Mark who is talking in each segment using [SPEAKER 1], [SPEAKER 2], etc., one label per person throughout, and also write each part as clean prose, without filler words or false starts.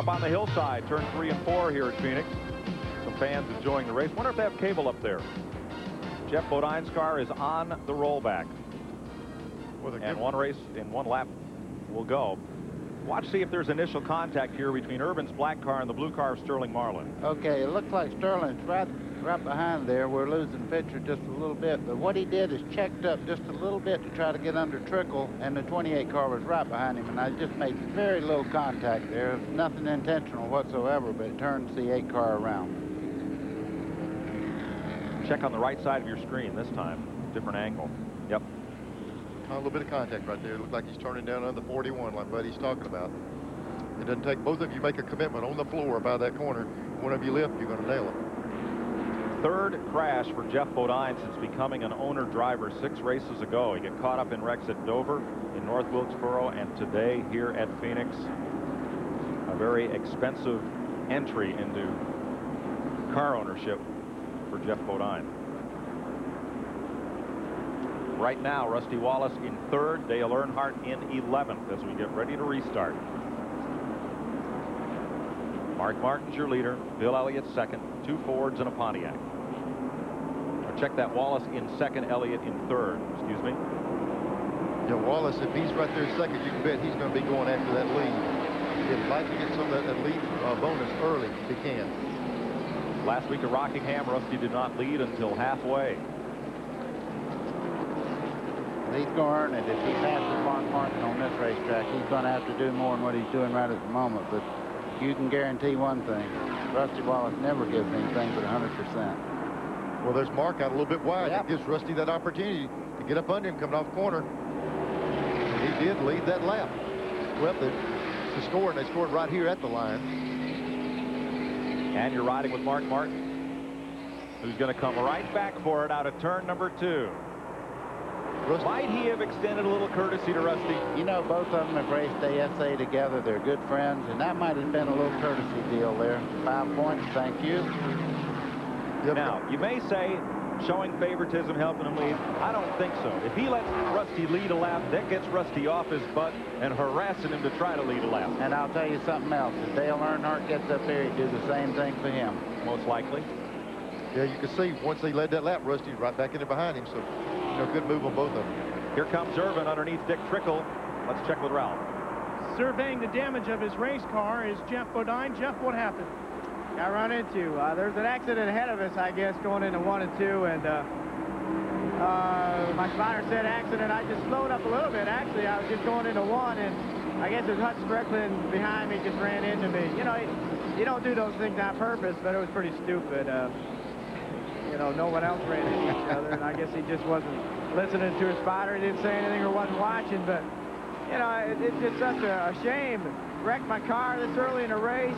[SPEAKER 1] up on the hillside, turn 3 and 4 here at Phoenix. Some fans enjoying the race. Wonder if they have cable up there. Jeff Bodine's car is on the rollback. And one race in one lap will go. Watch, see if there's initial contact here between Urban's black car and the blue car of Sterling Marlin.
[SPEAKER 2] Okay, it looks like Sterling's right behind there. We're losing Pitcher just a little bit, but what he did is checked up just a little bit to try to get under Trickle, and the 28 car was right behind him, and I just made very little contact there. Nothing intentional whatsoever, but it turns the 8 car around.
[SPEAKER 1] Check on the right side of your screen this time. Different angle. Yep.
[SPEAKER 3] A little bit of contact right there. It looks like he's turning down under the 41 like Buddy's talking about. It doesn't take both of you make a commitment on the floor by that corner. One of you lift, you're going to nail it.
[SPEAKER 1] Third crash for Jeff Bodine since becoming an owner driver 6 races ago. He got caught up in wrecks at Dover, in North Wilkesboro, and today here at Phoenix. A very expensive entry into car ownership for Jeff Bodine. Right now, Rusty Wallace in 3rd, Dale Earnhardt in 11th as we get ready to restart. Mark Martin's your leader, Bill Elliott 2nd, 2 Fords and a Pontiac. Or check that, Wallace in 2nd, Elliott in 3rd, excuse me.
[SPEAKER 3] Yeah, Wallace, if he's right there 2nd, you can bet he's going to be going after that lead. He'd like to get some of that lead bonus early if he can.
[SPEAKER 1] Last week at Rockingham, Rusty did not lead until halfway.
[SPEAKER 2] He's going to earn it. If he passes Mark Martin on this racetrack, he's going to have to do more than what he's doing right at the moment. But you can guarantee one thing. Rusty Wallace never gives anything but 100%.
[SPEAKER 3] Well, there's Mark out a little bit wide.
[SPEAKER 2] Yep.
[SPEAKER 3] It gives Rusty that opportunity to get up under him coming off the corner. And he did lead that lap. Well, to score, and they scored right here at the line.
[SPEAKER 1] And you're riding with Mark Martin, who's going to come right back for it out of turn number 2.
[SPEAKER 3] Rusty.
[SPEAKER 1] Might he have extended a little courtesy to Rusty?
[SPEAKER 2] You know, both of them have raced ASA together. They're good friends, and that might have been a little courtesy deal there. 5 points, thank you.
[SPEAKER 3] Yep.
[SPEAKER 1] Now, you may say showing favoritism, helping him lead. I don't think so. If he lets Rusty lead a lap, that gets Rusty off his butt and harassing him to try to lead a lap.
[SPEAKER 2] And I'll tell you something else. If Dale Earnhardt gets up there, he'd do the same thing for him.
[SPEAKER 1] Most likely.
[SPEAKER 3] Yeah, you can see once they led that lap, Rusty's right back in there behind him. So, you know, good move on both of them.
[SPEAKER 1] Here comes Irvin underneath Dick Trickle. Let's check with Ralph.
[SPEAKER 4] Surveying the damage of his race car is Jeff Bodine. Jeff, what happened?
[SPEAKER 5] Got run into. There's an accident ahead of us, I guess, going into 1 and 2, and my spotter said accident. I just slowed up a little bit. Actually, I was just going into 1, and I guess there's Hutch Strickland behind me, just ran into me. You know, you don't do those things on purpose, but it was pretty stupid. You know, no one else ran into each other, and I guess he just wasn't listening to his spotter. He didn't say anything or wasn't watching, but, you know, it's just such a shame. Wrecked my car this early in the race.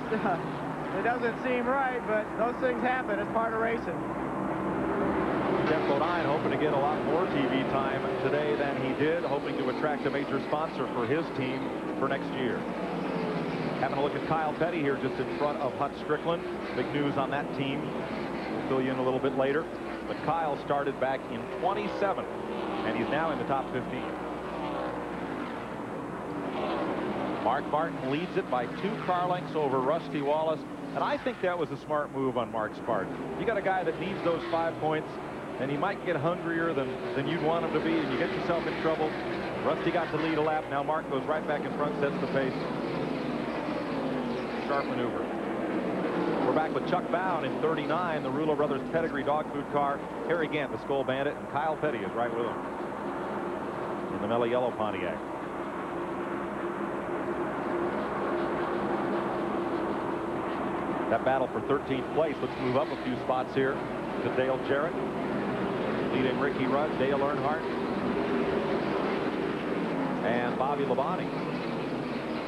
[SPEAKER 5] It doesn't seem right, but those things happen. It's part of racing.
[SPEAKER 1] Jeff Bodine hoping to get a lot more TV time today than he did, hoping to attract a major sponsor for his team for next year. Having a look at Kyle Petty here just in front of Hutch Strickland. Big news on that team. We'll fill you in a little bit later. But Kyle started back in 27th, and he's now in the top 15. Mark Martin leads it by 2 car lengths over Rusty Wallace. And I think that was a smart move on Mark's part. You got a guy that needs those 5 points, and he might get hungrier than you'd want him to be, and you get yourself in trouble. Rusty got to lead a lap. Now Mark goes right back in front, sets the pace. Sharp maneuver. We're back with Chuck Bown in 39, the Rulo Brothers pedigree dog food car. Harry Gant, the Skull Bandit, and Kyle Petty is right with him in the mellow yellow Pontiac. That battle for 13th place. Let's move up a few spots here to Dale Jarrett, leading Ricky Rudd, Dale Earnhardt, and Bobby Labonte.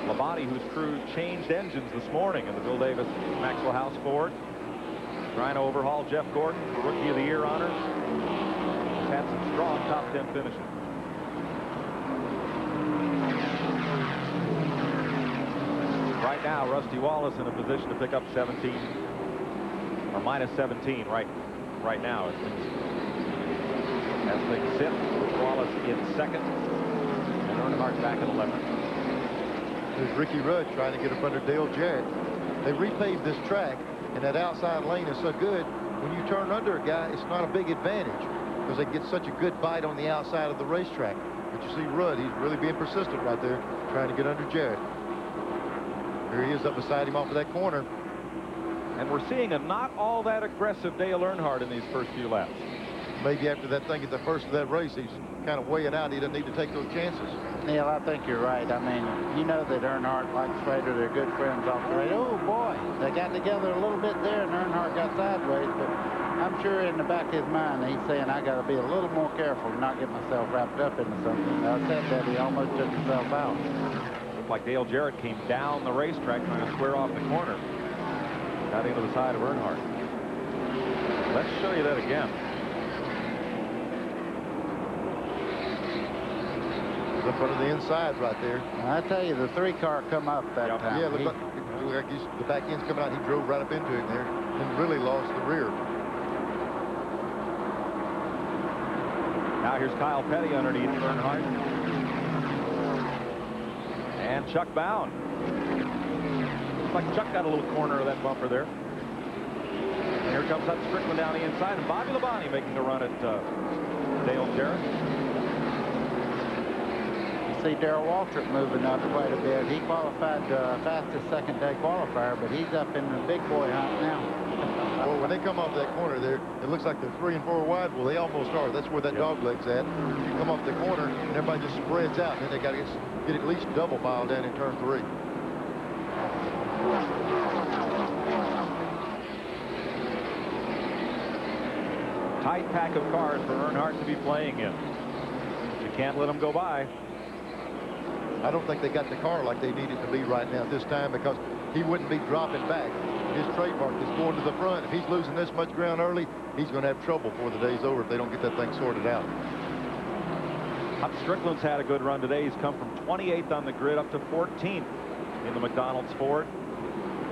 [SPEAKER 1] Labonte, whose crew changed engines this morning in the Bill Davis Maxwell House Ford, trying to overhaul Jeff Gordon for Rookie of the Year honors. He's had some strong top 10 finishes. Right now, Rusty Wallace in a position to pick up 17 or minus 17 right now as things sit. Wallace in 2nd and Earnhardt back at 11th.
[SPEAKER 3] There's Ricky Rudd trying to get up under Dale Jarrett. They repaved this track, and that outside lane is so good. When you turn under a guy, it's not a big advantage because they get such a good bite on the outside of the racetrack. But you see Rudd, he's really being persistent right there, trying to get under Jarrett. Here he is up beside him off of that corner.
[SPEAKER 1] And we're seeing a not all that aggressive Dale Earnhardt in these first few laps.
[SPEAKER 3] Maybe after that thing at the first of that race, he's kind of weighing out. He doesn't need to take those chances.
[SPEAKER 2] Neil, I think you're right. I mean, you know that Earnhardt likes Schrader. They're good friends off the radio. Oh, boy. They got together a little bit there, and Earnhardt got sideways. But I'm sure in the back of his mind, he's saying, I got to be a little more careful and not get myself wrapped up into something. I said that he almost took himself out.
[SPEAKER 1] Looked like Dale Jarrett came down the racetrack trying to square off the corner. Got into the side of Earnhardt. Let's show you that again.
[SPEAKER 3] Up under the inside right there.
[SPEAKER 2] I tell you, the 3-car come up that time.
[SPEAKER 3] Yeah, looked like the back end's coming out. He drove right up into it there and really lost the rear.
[SPEAKER 1] Now here's Kyle Petty underneath Earnhardt. And Chuck Bound. Looks like Chuck got a little corner of that bumper there. And here comes Hut Strickland down the inside, and Bobby Labonte making a run at Dale Jarrett.
[SPEAKER 2] See Darrell Waltrip moving up quite a bit. He qualified fastest second-day qualifier, but he's up in the big boy hunt now.
[SPEAKER 3] Well, when they come off that corner there, it looks like they're 3 and 4 wide. Well, they almost are. That's where that dog leg's at. You come off the corner, and everybody just spreads out, and then they got to get at least double mile down in turn 3.
[SPEAKER 1] Tight pack of cars for Earnhardt to be playing in. You can't let them go by.
[SPEAKER 3] I don't think they got the car like they need it to be right now at this time because he wouldn't be dropping back. His trademark is going to the front. If he's losing this much ground early, he's going to have trouble before the day's over if they don't get that thing sorted out.
[SPEAKER 1] Hut Strickland's had a good run today. He's come from 28th on the grid up to 14th in the McDonald's Ford.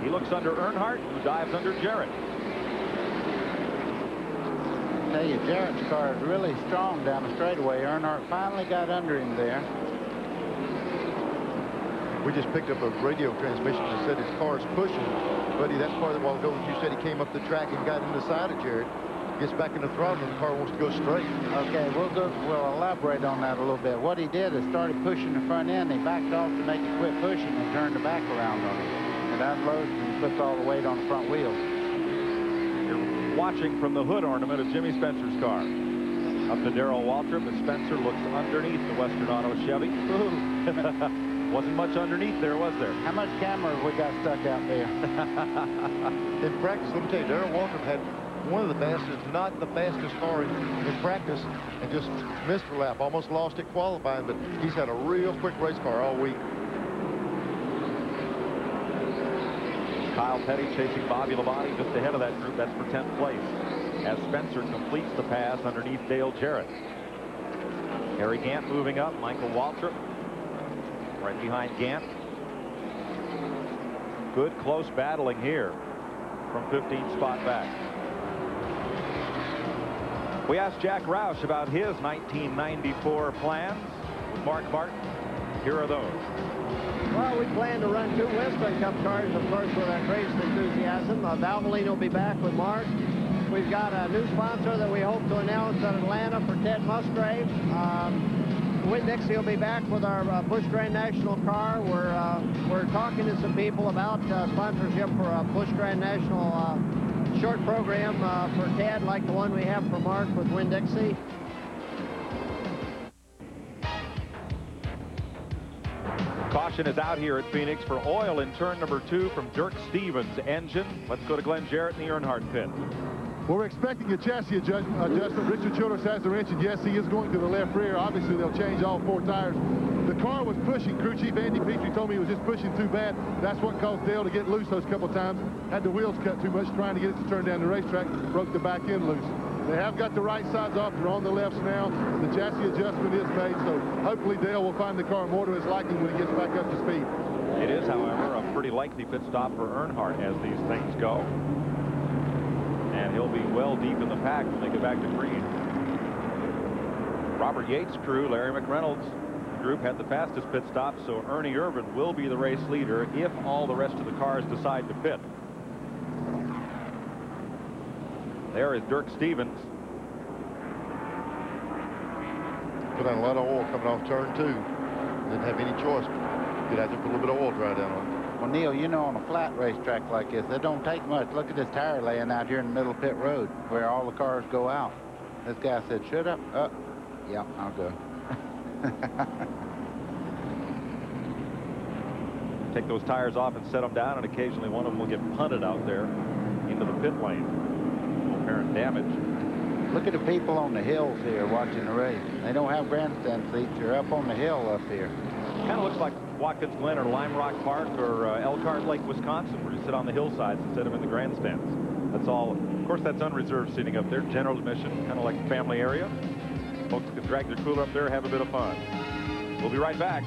[SPEAKER 1] He looks under Earnhardt, who dives under Jarrett.
[SPEAKER 2] I tell you, Jarrett's car is really strong down the straightaway. Earnhardt finally got under him there.
[SPEAKER 3] We just picked up a radio transmission that said his car's pushing. Buddy, that's part of the while ago you said he came up the track and got in the side of Jarrett. Gets back in the throttle and the car wants to go straight.
[SPEAKER 2] Okay, we'll elaborate on that a little bit. What he did is started pushing the front end. He backed off to make it quit pushing and turned the back around on it. And unloads and puts all the weight on the front wheels.
[SPEAKER 1] You're watching from the hood ornament of Jimmy Spencer's car. Up to Darrell Waltrip as Spencer looks underneath the Western Auto Chevy. Wasn't much underneath there, was there?
[SPEAKER 2] How much camera have we got stuck out there?
[SPEAKER 3] In practice, let me tell you, Darrell Waltrip had one of the fastest, not the fastest car in practice, and just missed a lap. Almost lost it qualifying, but he's had a real quick race car all week.
[SPEAKER 1] Kyle Petty chasing Bobby Labonte just ahead of that group. That's for 10th place as Spencer completes the pass underneath Dale Jarrett. Harry Gant moving up. Michael Waltrip right behind Gant. Good close battling here from 15th spot back. We asked Jack Roush about his 1994 plans with Mark Martin. Here are those.
[SPEAKER 5] Well, we plan to run 2 Winston Cup cars, of course, with our greatest enthusiasm. Valvoline will be back with Mark. We've got a new sponsor that we hope to announce in Atlanta for Ted Musgrave. Winn-Dixie will be back with our Busch Grand National car. We're talking to some people about sponsorship for a Busch Grand National short program for Ted, like the one we have for Mark with Winn-Dixie.
[SPEAKER 1] Caution is out here at Phoenix for oil in turn number 2 from Dirk Stevens' engine. Let's go to Glenn Jarrett in the Earnhardt pit.
[SPEAKER 6] Well, we're expecting a chassis adjustment. Richard Childress has the wrench, and yes, he is going to the left rear. Obviously, they'll change all 4 tires. The car was pushing. Crew Chief Andy Petrie told me he was just pushing too bad. That's what caused Dale to get loose those couple times. Had the wheels cut too much trying to get it to turn down the racetrack. Broke the back end loose. They have got the right sides off. They're on the lefts now. The chassis adjustment is made, so hopefully Dale will find the car more to his liking when he gets back up to speed.
[SPEAKER 1] It is, however, a pretty lengthy pit stop for Earnhardt as these things go. And he'll be well deep in the pack when they get back to green. Robert Yates' crew, Larry McReynolds, group had the fastest pit stop, so Ernie Irvan will be the race leader if all the rest of the cars decide to pit. There is Dirk Stevens.
[SPEAKER 3] Put on a lot of oil coming off turn 2. Didn't have any choice. Get out there, put a little bit of oil dry down on it.
[SPEAKER 2] Well, Neil, you know, on a flat racetrack like this, it don't take much. Look at this tire laying out here in the middle of pit road where all the cars go out. This guy said, shut up. Yeah, I'll go.
[SPEAKER 1] Take those tires off and set them down, and occasionally one of them will get punted out there into the pit lane. No apparent damage.
[SPEAKER 2] Look at the people on the hills here watching the race. They don't have grandstand seats. They're up on the hill up here.
[SPEAKER 1] Kind of looks like Watkins Glen or Lime Rock Park or Elkhart Lake, Wisconsin, where you sit on the hillsides instead of in the grandstands. That's all. Of course, that's unreserved seating up there. General admission, kind of like a family area. Folks can drag their cooler up there, have a bit of fun. We'll be right back.